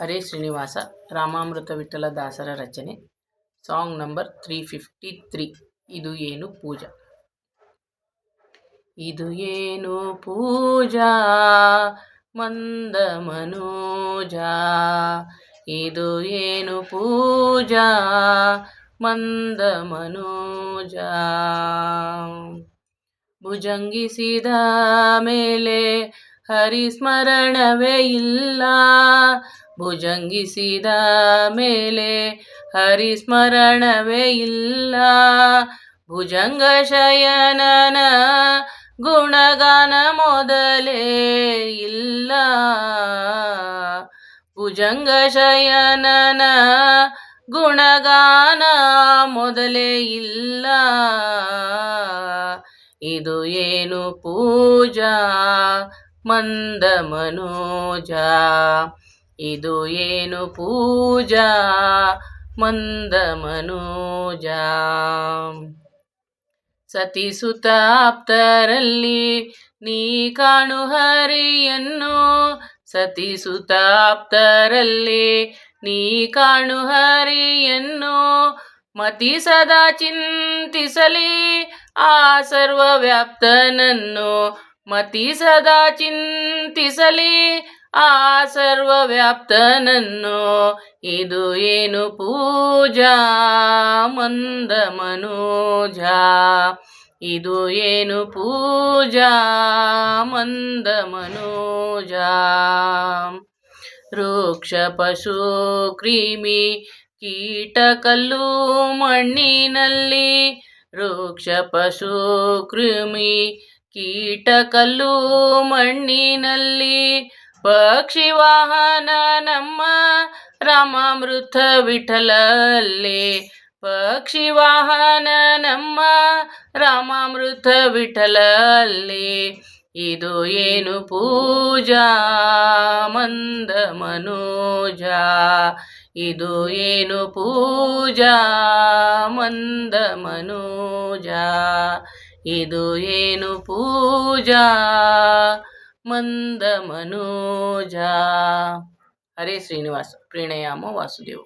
ಹರೇ ಶ್ರೀನಿವಾಸ ರಾಮಾಮೃತ ವಿಠಲ ದಾಸರ ರಚನೆ. Song number 353. ಇದು ಏನು ಪೂಜಾ. ಇದು ಏನು ಪೂಜಾ ಮಂದ ಮನೋಜಾ, ಇದು ಏನು ಪೂಜಾ ಮಂದ ಮನೋಜಾ. ಭುಜಂಗಿಸಿದ ಮೇಲೆ ಹರಿಸ್ಮರಣವೇ ಇಲ್ಲ, ಭುಜಂಗಿಸಿದ ಮೇಲೆ ಹರಿಸ್ಮರಣವೇ ಇಲ್ಲ. ಭುಜಂಗ ಶಯನನ ಗುಣಗಾನ ಮೊದಲೇ ಇಲ್ಲ, ಭುಜಂಗ ಶಯನನ ಗುಣಗಾನ ಮೊದಲೇ ಇಲ್ಲ. ಇದು ಏನು ಪೂಜಾ ಮಂದ ಮನೋಜಾ, ಇದು ಏನು ಪೂಜಾ ಮಂದ ಮನೋಜಾ. ಸತಿಸುತ ಆಪ್ತರಲ್ಲಿ ನೀ ಕಾಣು ಹರಿಯನ್ನು, ಸತಿಸುತ ಆಪ್ತರಲ್ಲಿ ನೀ ಕಾಣು ಹರಿಯನ್ನು. ಮತಿ ಸದಾ ಚಿಂತಿಸಲಿ ಆ ಸರ್ವವ್ಯಾಪ್ತನನ್ನು, ಮತಿ ಸದಾ ಚಿಂತಿಸಲಿ ಆ ಸರ್ವವ್ಯಾಪ್ತನನ್ನು. ಇದು ಏನು ಪೂಜಾ ಮಂದ ಮನೋಜಾ, ಇದು ಏನು ಪೂಜಾ ಮಂದ ಮನೋಜಾ. ವೃಕ್ಷ ಪಶು ಕ್ರಿಮಿ ಕೀಟ ಕಲ್ಲು ಮಣ್ಣಿನಲ್ಲಿ, ವೃಕ್ಷ ಪಶು ಕ್ರಿಮಿ ಕೀಟ ಕಲ್ಲು ಮಣ್ಣಿನಲ್ಲಿ. ಪಕ್ಷಿ ವಾಹನ ನಮ್ಮ ರಾಮಾಮೃತ ವಿಠಲಲ್ಲಿ, ಪಕ್ಷಿ ವಾಹನ ನಮ್ಮ ರಾಮಾಮೃತ ವಿಠಲಲ್ಲಿ. ಇದು ಏನು ಪೂಜಾ ಮಂದ ಮನೋಜಾ, ಇದು ಏನು ಪೂಜಾ ಮಂದ ಮನೋಜಾ, ಇದು ಏನು ಪೂಜಾ ಮಂದ ಮನೋಜಾ. ಹರೇ ಶ್ರೀನಿವಾಸ ಪ್ರಣಯಾಮ ವಾಸುದೇವ.